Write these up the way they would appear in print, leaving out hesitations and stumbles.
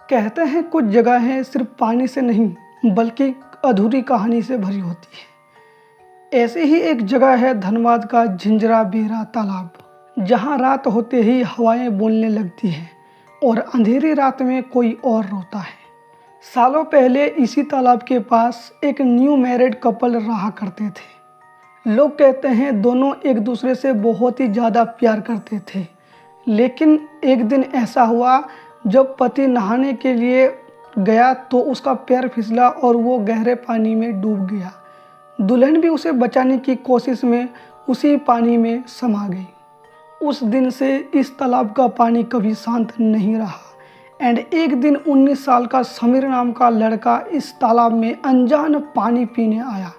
कहते हैं कुछ जगहें सिर्फ पानी से नहीं बल्कि अधूरी कहानी से भरी होती है। ऐसी ही एक जगह है धनबाद का झिंझरा बेरा तालाब, जहां रात होते ही हवाएं बोलने लगती हैं और अंधेरी रात में कोई और रोता है। सालों पहले इसी तालाब के पास एक न्यू मैरिड कपल रहा करते थे। लोग कहते हैं दोनों एक दूसरे से बहुत ही ज़्यादा प्यार करते थे, लेकिन एक दिन ऐसा हुआ जब पति नहाने के लिए गया तो उसका पैर फिसला और वो गहरे पानी में डूब गया। दुल्हन भी उसे बचाने की कोशिश में उसी पानी में समा गई। उस दिन से इस तालाब का पानी कभी शांत नहीं रहा। एंड एक दिन 19 साल का समीर नाम का लड़का इस तालाब में अनजान पानी पीने आया।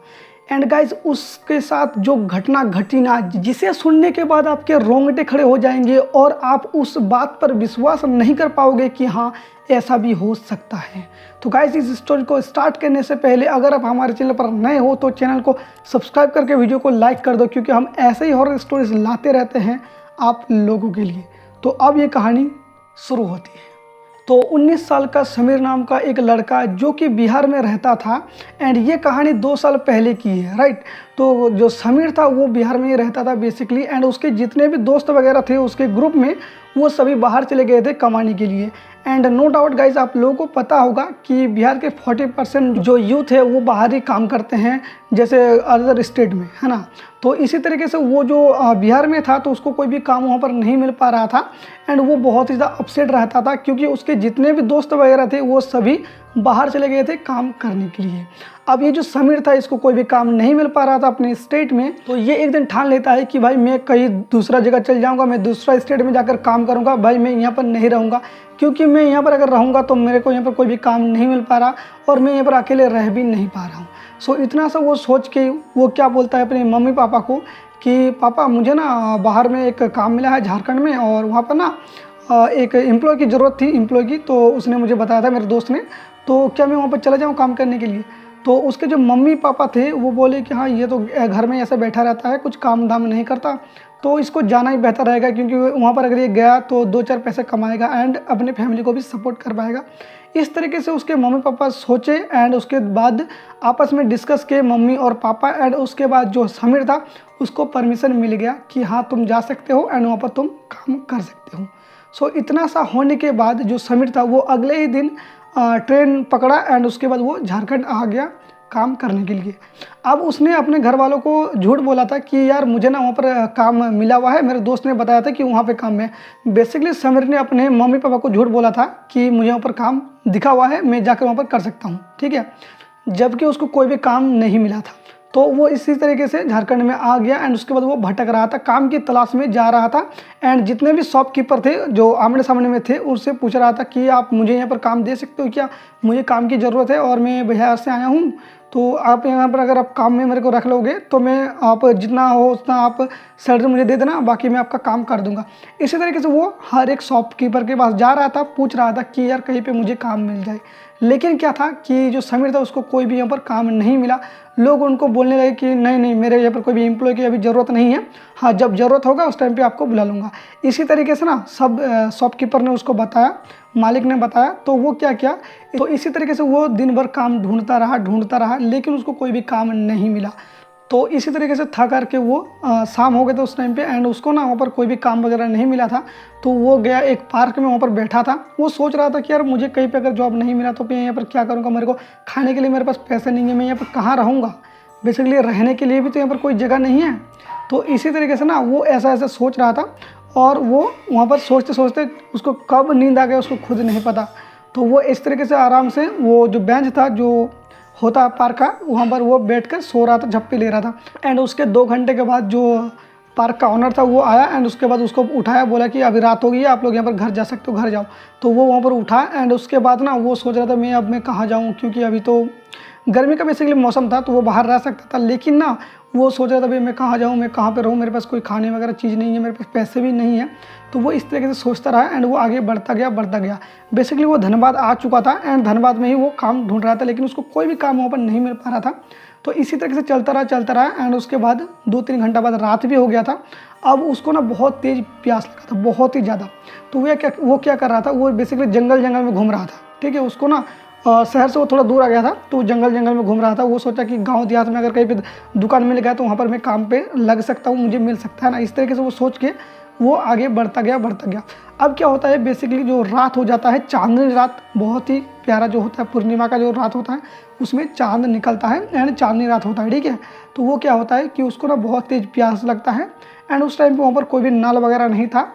एंड गाइज, उसके साथ जो घटना घटी ना, जिसे सुनने के बाद आपके रोंगटे खड़े हो जाएंगे और आप उस बात पर विश्वास नहीं कर पाओगे कि हाँ ऐसा भी हो सकता है। तो गाइज, इस स्टोरी को स्टार्ट करने से पहले अगर आप हमारे चैनल पर नए हो तो चैनल को सब्सक्राइब करके वीडियो को लाइक कर दो, क्योंकि हम ऐसे ही हॉरर स्टोरीज लाते रहते हैं आप लोगों के लिए। तो अब ये कहानी शुरू होती है। तो 19 साल का समीर नाम का एक लड़का जो कि बिहार में रहता था, एंड ये कहानी 2 साल पहले की है, राइट। तो जो समीर था वो बिहार में ही रहता था बेसिकली, एंड उसके जितने भी दोस्त वगैरह थे उसके ग्रुप में वो सभी बाहर चले गए थे कमाने के लिए। एंड नो डाउट गाइज, आप लोगों को पता होगा कि बिहार के 40% जो यूथ है वो बाहर ही काम करते हैं, जैसे अदर स्टेट में, है ना। तो इसी तरीके से वो जो बिहार में था तो उसको कोई भी काम वहाँ पर नहीं मिल पा रहा था, एंड वो बहुत ही ज़्यादा अपसेट रहता था क्योंकि उसके जितने भी दोस्त वगैरह थे वो सभी बाहर चले गए थे काम करने के लिए। अब ये जो समीर था इसको कोई भी काम नहीं मिल पा रहा था अपने स्टेट में, तो ये एक दिन ठान लेता है कि भाई मैं कहीं दूसरा जगह चल जाऊंगा, मैं दूसरा स्टेट में जाकर काम करूंगा, भाई मैं यहाँ पर नहीं रहूँगा, क्योंकि मैं यहाँ पर अगर रहूँगा तो मेरे को यहाँ पर कोई भी काम नहीं मिल पा रहा और मैं यहाँ पर अकेले रह भी नहीं पा रहा हूँ। सो इतना सा वो सोच के वो क्या बोलता है अपने मम्मी पापा को कि पापा मुझे ना बाहर में एक काम मिला है झारखंड में, और वहाँ पर ना एक एम्प्लॉय की ज़रूरत थी, एम्प्लॉय की। तो उसने मुझे बताया था मेरे दोस्त ने, तो क्या मैं वहाँ पर चला जाऊँ काम करने के लिए। तो उसके जो मम्मी पापा थे वो बोले कि हाँ ये तो घर में ऐसे बैठा रहता है, कुछ काम धाम नहीं करता, तो इसको जाना ही बेहतर रहेगा, क्योंकि वहाँ पर अगर ये गया तो 2-4 पैसे कमाएगा एंड अपने फैमिली को भी सपोर्ट कर पाएगा। इस तरीके से उसके मम्मी पापा सोचे, एंड उसके बाद आपस में डिस्कस किए मम्मी और पापा, एंड उसके बाद जो समीर था उसको परमिशन मिल गया कि हाँ तुम जा सकते हो एंड वहाँ पर तुम काम कर सकते हो। सो इतना सा होने के बाद जो समीर था वो अगले ही दिन ट्रेन पकड़ा एंड उसके बाद वो झारखंड आ गया काम करने के लिए। अब उसने अपने घर वालों को झूठ बोला था कि यार मुझे ना वहाँ पर काम मिला हुआ है, मेरे दोस्त ने बताया था कि वहाँ पे काम है। बेसिकली समीर ने अपने मम्मी पापा को झूठ बोला था कि मुझे वहाँ पर काम दिखा हुआ है, मैं जाकर वहाँ पर कर सकता हूँ, ठीक है, जबकि उसको कोई भी काम नहीं मिला था। तो वो इसी तरीके से झारखंड में आ गया एंड उसके बाद वो भटक रहा था, काम की तलाश में जा रहा था। एंड जितने भी शॉपकीपर थे जो आमने सामने में थे उनसे पूछ रहा था कि आप मुझे यहाँ पर काम दे सकते हो क्या, मुझे काम की ज़रूरत है और मैं बिहार से आया हूँ, तो आप यहाँ पर अगर आप काम में मेरे को रख लोगे तो मैं आप जितना हो उतना आप सैलरी मुझे दे देना, बाकी मैं आपका काम कर दूंगा। इसी तरीके से वो हर एक शॉपकीपर के पास जा रहा था, पूछ रहा था कि यार कहीं पे मुझे काम मिल जाए। लेकिन क्या था कि जो समीर था उसको कोई भी यहाँ पर काम नहीं मिला। लोग उनको बोलने लगे कि नहीं नहीं मेरे यहाँ पर कोई भी एम्प्लॉय की अभी ज़रूरत नहीं है, हाँ जब ज़रूरत होगा उस टाइम पे आपको बुला लूँगा। इसी तरीके से ना सब शॉपकीपर ने उसको बताया, मालिक ने बताया, तो वो क्या किया, तो इसी तरीके से वो दिन भर काम ढूंढता रहा, लेकिन उसको कोई भी काम नहीं मिला। तो इसी तरीके से थक करके वो शाम हो गए थे उस टाइम पे, एंड उसको ना वहाँ पर कोई भी काम वगैरह नहीं मिला था। तो वो गया एक पार्क में, वहाँ पर बैठा था। वो सोच रहा था कि यार मुझे कहीं पे अगर जॉब नहीं मिला तो मैं यहाँ पर क्या करूँगा, मेरे को खाने के लिए मेरे पास पैसे नहीं है, मैं यहाँ पर कहाँ रहूँगा, बेसिकली रहने के लिए भी तो यहाँ पर कोई जगह नहीं है। तो इसी तरीके से ना वो ऐसा सोच रहा था, और वो वहाँ पर सोचते सोचते उसको कब नींद आ गया उसको खुद नहीं पता। तो वो इस तरीके से आराम से वो जो बेंच था जो होता पार्क का, वहाँ पर वो बैठकर सो रहा था, झप्पी ले रहा था। एंड उसके 2 घंटे के बाद जो पार्क का ऑनर था वो आया एंड उसके बाद उसको उठाया, बोला कि अभी रात हो गई है, आप लोग यहाँ पर घर जा सकते हो, घर जाओ। तो वो वहाँ पर उठा एंड उसके बाद ना वो सोच रहा था मैं कहाँ जाऊँ, क्योंकि अभी तो गर्मी का बेसिकली मौसम था तो वो बाहर रह सकता था, लेकिन ना वो सोच रहा था भाई मैं कहाँ जाऊँ, मैं कहाँ पे रहूँ, मेरे पास कोई खाने वगैरह चीज़ नहीं है, मेरे पास पैसे भी नहीं है। तो वो इस तरीके से सोचता रहा एंड वो आगे बढ़ता गया। बेसिकली वो धनबाद आ चुका था एंड धनबाद में ही वो काम ढूंढ रहा था, लेकिन उसको कोई भी काम वहाँ पर नहीं मिल पा रहा था। तो इसी तरीके से चलता रहा एंड उसके बाद 2-3 घंटा बाद रात भी हो गया था। अब उसको ना बहुत तेज़ प्यास लगा था, बहुत ही ज़्यादा। तो वो क्या कर रहा था, वो बेसिकली जंगल में घूम रहा था, ठीक है। उसको ना शहर से वो थोड़ा दूर आ गया था, तो जंगल में घूम रहा था। वो सोचा कि गांव देहात में अगर कहीं पे दुकान मिल गया तो वहाँ पर मैं काम पे लग सकता हूँ, मुझे मिल सकता है ना। इस तरीके से वो सोच के वो आगे बढ़ता गया। अब क्या होता है, बेसिकली जो रात हो जाता है, चांदनी रात, बहुत ही प्यारा जो होता है, पूर्णिमा का जो रात होता है उसमें चांद निकलता है, यानी चांदनी रात होता है, ठीक है। तो वो क्या होता है कि उसको ना बहुत तेज़ प्यास लगता है एंड उस टाइम पे वहाँ पर कोई भी नल वगैरह नहीं था।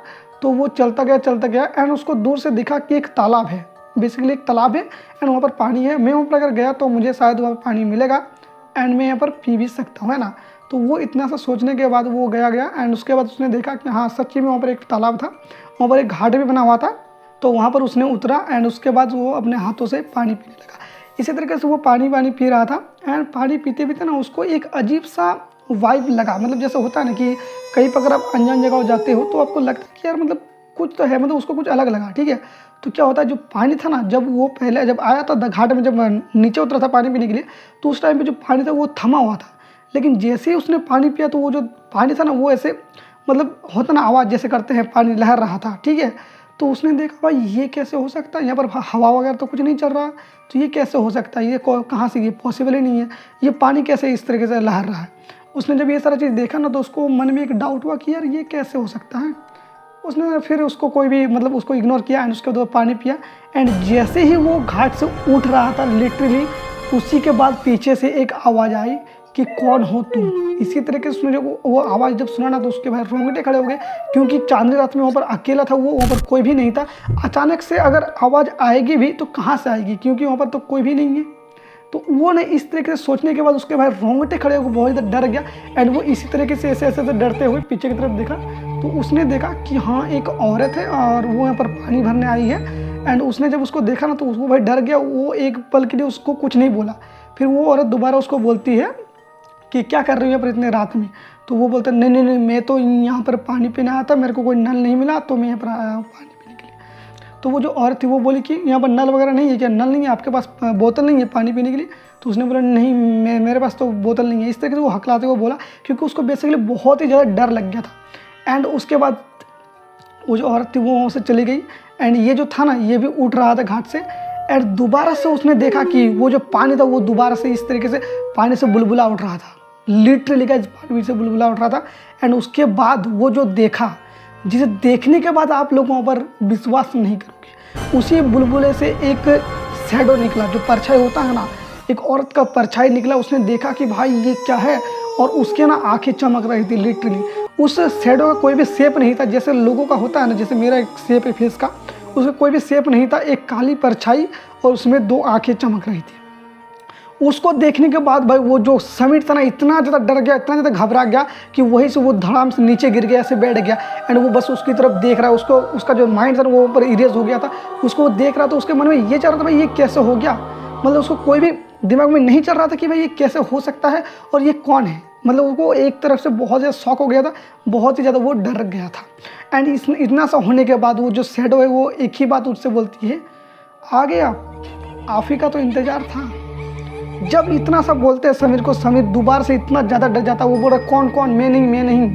तो वो चलता गया एंड उसको दूर से दिखा कि एक तालाब है, बेसिकली एक तालाब है एंड वहाँ पर पानी है। मैं वहाँ पर अगर गया तो मुझे शायद वहाँ पर पानी मिलेगा एंड मैं यहाँ पर पी भी सकता हूँ, है ना। तो वो इतना सा सोचने के बाद वो गया एंड उसके बाद उसने देखा कि हाँ सच्ची में वहाँ पर एक तालाब था, वहाँ पर एक घाट भी बना हुआ था। तो वहाँ पर उसने उतरा एंड उसके बाद वो अपने हाथों से पानी पीने लगा। इसी तरीके से वो पानी पी रहा था एंड पानी पीते पीते ना उसको एक अजीब सा वाइब लगा। मतलब जैसे होता है ना कि कहीं पर अगर आप अनजान जगह जाते हो तो आपको लगता है कि यार मतलब कुछ तो है, मतलब उसको कुछ अलग लगा, ठीक है। तो क्या होता है, जो पानी था ना, जब वो पहले जब आया था घाट में, जब नीचे उतरा था पानी पीने के लिए, तो उस टाइम पे जो पानी था वो थमा हुआ था। लेकिन जैसे ही उसने पानी पिया तो वो जो पानी था ना वो ऐसे मतलब होता ना आवाज़ जैसे करते हैं, पानी लहर रहा था, ठीक है। तो उसने देखा भाई ये कैसे हो सकता है, यहाँ पर हवा वगैरह तो कुछ नहीं चल रहा, तो ये कैसे हो सकता है, ये कहाँ से, ये पॉसिबल ही नहीं है, ये पानी कैसे इस तरीके से लहर रहा है। उसने जब ये सारा चीज़ देखा ना तो उसको मन में एक डाउट हुआ कि यार ये कैसे हो सकता है। उसने फिर उसको कोई भी मतलब उसको इग्नोर किया एंड उसके बाद पानी पिया एंड जैसे ही वो घाट से उठ रहा था लिटरली उसी के बाद पीछे से एक आवाज़ आई कि कौन हो तुम। इसी तरीके से उसने जब वो आवाज़ जब सुना ना तो उसके भाई रोंगटे खड़े हो गए, क्योंकि चांदनी रात में वहाँ पर अकेला था वो, वहाँ पर कोई भी नहीं था। अचानक से अगर आवाज़ आएगी भी तो कहाँ से आएगी, क्योंकि वहाँ पर तो कोई भी नहीं है। तो वो ने इस तरीके से सोचने के बाद उसके भाई रोंगटे खड़े हो गए, बहुत ज़्यादा डर गया एंड वो इसी तरीके से ऐसे डरते हुए पीछे की तरफ देखा। तो उसने देखा कि हाँ एक औरत है और वो यहाँ पर पानी भरने आई है एंड उसने जब उसको देखा ना तो उसको भाई डर गया। वो एक पल के लिए उसको कुछ नहीं बोला। फिर वो औरत दोबारा उसको बोलती है कि क्या कर रही हो यहाँ पर इतने रात में। तो वो बोलता है नहीं मैं तो यहाँ पर पानी पीने आया था, मेरे को कोई नल नहीं मिला तो मैं यहाँ पर आया हूँ पानी पीने के लिए। तो वो जो औरत थी वो बोली कि यहाँ पर नल वगैरह नहीं है क्या, नल नहीं है आपके पास, बोतल नहीं है पानी पीने के लिए। तो उसने बोला नहीं मेरे पास तो बोतल नहीं है। इस तरीके से वो हकलाते हुए बोला, क्योंकि उसको बेसिकली बहुत ही ज़्यादा डर लग गया था। एंड उसके बाद वो जो औरत थी वो वहाँ से चली गई एंड ये जो था ना ये भी उठ रहा था घाट से एंड दोबारा से उसने देखा कि वो जो पानी था वो दोबारा से इस तरीके से पानी से बुलबुला उठ रहा था, लिटरली का पानी से बुलबुला उठ रहा था। एंड उसके बाद वो जो देखा, जिसे देखने के बाद आप लोग वहाँ पर विश्वास नहीं करोगे, उसी बुलबुले से एक शैडो निकला, जो परछाई होता है ना, एक औरत का परछाई निकला। उसने देखा कि भाई ये क्या है और उसके ना आंखें चमक रही थी लिटरली। उस शैडो का कोई भी शेप नहीं था, जैसे लोगों का होता है ना, जैसे मेरा एक शेप है फेस का, उसमें कोई भी शेप नहीं था, एक काली परछाई और उसमें दो आंखें चमक रही थी। उसको देखने के बाद भाई वो जो समीर था ना इतना ज़्यादा डर गया, इतना ज़्यादा घबरा गया कि वहीं से वो धड़ाम से नीचे गिर गया, ऐसे बैठ गया एंड वो बस उसकी तरफ देख रहा है। उसको उसका जो माइंड था वो ऊपर इरेज हो गया था, उसको वो देख रहा था। उसके मन में ये चल रहा था भाई ये कैसे हो गया, मतलब उसको कोई भी दिमाग में नहीं चल रहा था कि भाई ये कैसे हो सकता है और ये कौन है। मतलब उसको एक तरफ से बहुत ज़्यादा शॉक हो गया था, बहुत ही ज़्यादा वो डर गया था। एंड इतना सा होने के बाद वो जो शैडो है वो एक ही बात उससे बोलती है, आ गया, आप ही का तो इंतज़ार था। जब इतना सा बोलते हैं समीर को, समीर दोबारा से इतना ज़्यादा डर जाता है। वो बोल रहा कौन मैं नहीं,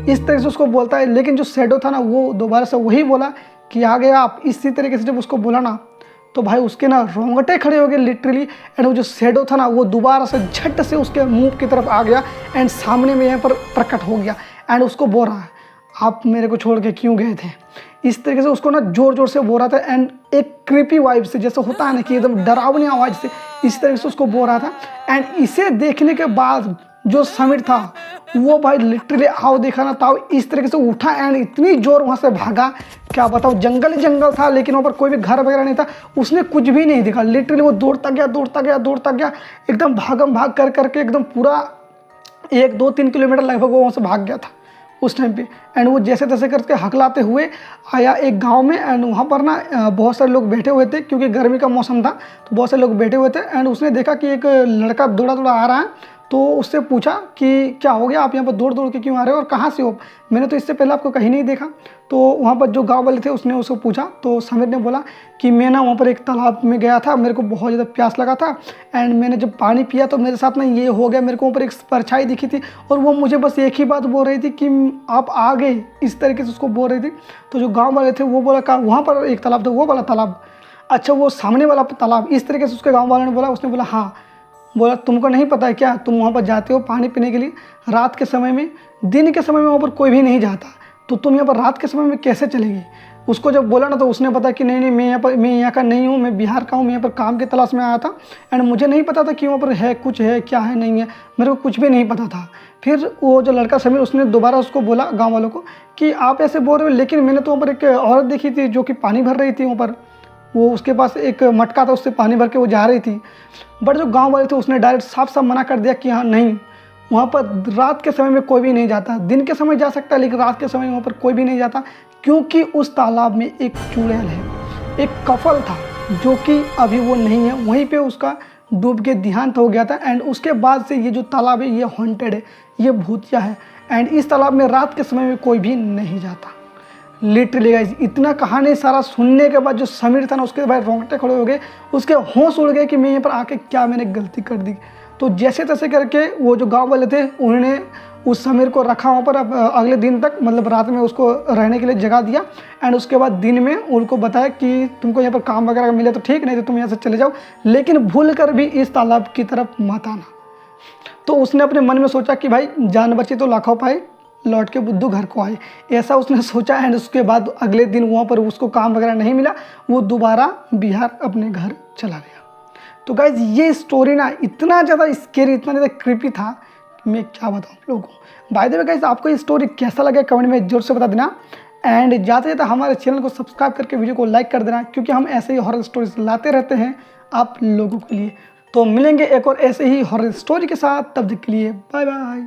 इस तरह से उसको बोलता है। लेकिन जो शैडो था ना वो दोबारा से वही बोला कि आ गया आप। इसी तरीके से जब उसको बोला ना तो भाई उसके ना रोंगटे खड़े हो गए लिटरली। एंड वो जो शैडो था ना वो दोबारा से झट से उसके मुंह की तरफ आ गया एंड सामने में यहाँ पर प्रकट हो गया एंड उसको बोल रहा है आप मेरे को छोड़ के क्यों गए थे। इस तरीके से उसको ना जोर से बोल रहा था एंड एक क्रीपी वाइब से, जैसे होता है ना कि एकदम डरावनी आवाज़ से, इस तरीके से उसको बोल रहा था। एंड इसे देखने के बाद जो समीर था वो भाई लिटरली आओ देखा ना ताओ इस तरीके से उठा एंड इतनी जोर वहाँ से भागा, क्या बताओ, जंगल ही जंगल था लेकिन वहाँ पर कोई भी घर वगैरह नहीं था। उसने कुछ भी नहीं देखा, लिटरली वो दौड़ता गया एकदम भागम भाग कर करके एकदम पूरा 1-2-3 किलोमीटर लगभग वो वहाँ से भाग गया था उस टाइम पे। एंड वो जैसे तैसे करके हकलाते हुए आया एक गांव में एंड वहाँ पर ना बहुत सारे लोग बैठे हुए थे, क्योंकि गर्मी का मौसम था तो बहुत सारे लोग बैठे हुए थे। एंड उसने देखा कि एक लड़का दौड़ा आ रहा है, तो उससे पूछा कि क्या हो गया, आप यहाँ पर दौड़ के क्यों आ रहे हो और कहाँ से हो, मैंने तो इससे पहले आपको कहीं नहीं देखा। तो वहाँ पर जो गांव वाले थे उसने उसको पूछा, तो समीर ने बोला कि मैं ना वहाँ पर एक तालाब में गया था, मेरे को बहुत ज़्यादा प्यास लगा था एंड मैंने जब पानी पिया तो मेरे साथ ना ये हो गया, मेरे को वहाँ पर एक परछाई दिखी थी और वो मुझे बस एक ही बात बोल रही थी कि आप आ गए, इस तरीके से उसको बोल रही थी। तो जो गाँव वाले थे वो बोला कहा वहाँ पर एक तालाब था, वो वाला तालाब। अच्छा वो सामने वाला तालाब, इस तरीके से उसके गाँव वालों ने बोला। उसने बोला हाँ। बोला तुमको नहीं पता है क्या, तुम वहाँ पर जाते हो पानी पीने के लिए रात के समय में, दिन के समय में वहाँ पर कोई भी नहीं जाता, तो तुम यहाँ पर रात के समय में कैसे चलेगी। उसको जब बोला ना तो उसने पता कि नहीं मैं यहाँ का नहीं हूँ, मैं बिहार का हूँ, मैं यहाँ पर काम की तलाश में आया था एंड मुझे नहीं पता था कि वहाँ पर है कुछ है क्या है नहीं है, मेरे को कुछ भी नहीं पता था। फिर वो जो लड़का समीर उसने दोबारा उसको बोला गाँव वालों को कि आप ऐसे बोल रहे हो, लेकिन मैंने तो वहाँ पर एक औरत देखी थी जो कि पानी भर रही थी वहाँ पर, वो उसके पास एक मटका था उससे पानी भर के वो जा रही थी। बट जो गांव वाले थे उसने डायरेक्ट साफ साफ मना कर दिया कि हाँ नहीं, वहाँ पर रात के समय में कोई भी नहीं जाता, दिन के समय जा सकता है लेकिन रात के समय वहाँ पर कोई भी नहीं जाता, क्योंकि उस तालाब में एक चुड़ैल है, एक कफल था जो कि अभी वो नहीं है, वहीं पे उसका डूब के देहांत हो गया था। एंड उसके बाद से ये जो तालाब है ये हॉन्टेड है, ये भूतिया है एंड इस तालाब में रात के समय में कोई भी नहीं जाता। लिटरली गाइस इतना कहानी सारा सुनने के बाद जो समीर था ना उसके भाई रोंगटे खड़े हो गए, उसके होश उड़ गए कि मैं यहाँ पर आके क्या मैंने गलती कर दी। तो जैसे तैसे करके वो जो गांव वाले थे उन्होंने उस समीर को रखा वहाँ पर अगले दिन तक, मतलब रात में उसको रहने के लिए जगह दिया एंड उसके बाद दिन में उनको बताया कि तुमको यहाँ पर काम वगैरह मिले तो ठीक, नहीं तो तुम यहाँ से चले जाओ, लेकिन भूल कर भी इस तालाब की तरफ मत आना। तो उसने अपने मन में सोचा कि भाई जान बची तो लाखों पाए, लौट के बुद्धू घर को आए, ऐसा उसने सोचा। एंड उसके बाद अगले दिन वहाँ पर उसको काम वगैरह नहीं मिला, वो दोबारा बिहार अपने घर चला गया। तो गाइज ये स्टोरी ना इतना ज़्यादा स्केरी, इतना ज़्यादा क्रीपी था, मैं क्या बताऊँ आप लोगों को। बाय द वे गाइज आपको ये स्टोरी कैसा लगा कमेंट में जोर से बता देना एंड जाते जाते हमारे चैनल को सब्सक्राइब करके वीडियो को लाइक कर देना, क्योंकि हम ऐसे ही हॉरर स्टोरीज लाते रहते हैं आप लोगों के लिए। तो मिलेंगे एक और ऐसे ही हॉरर स्टोरी के साथ, तब तक के लिए बाय बाय।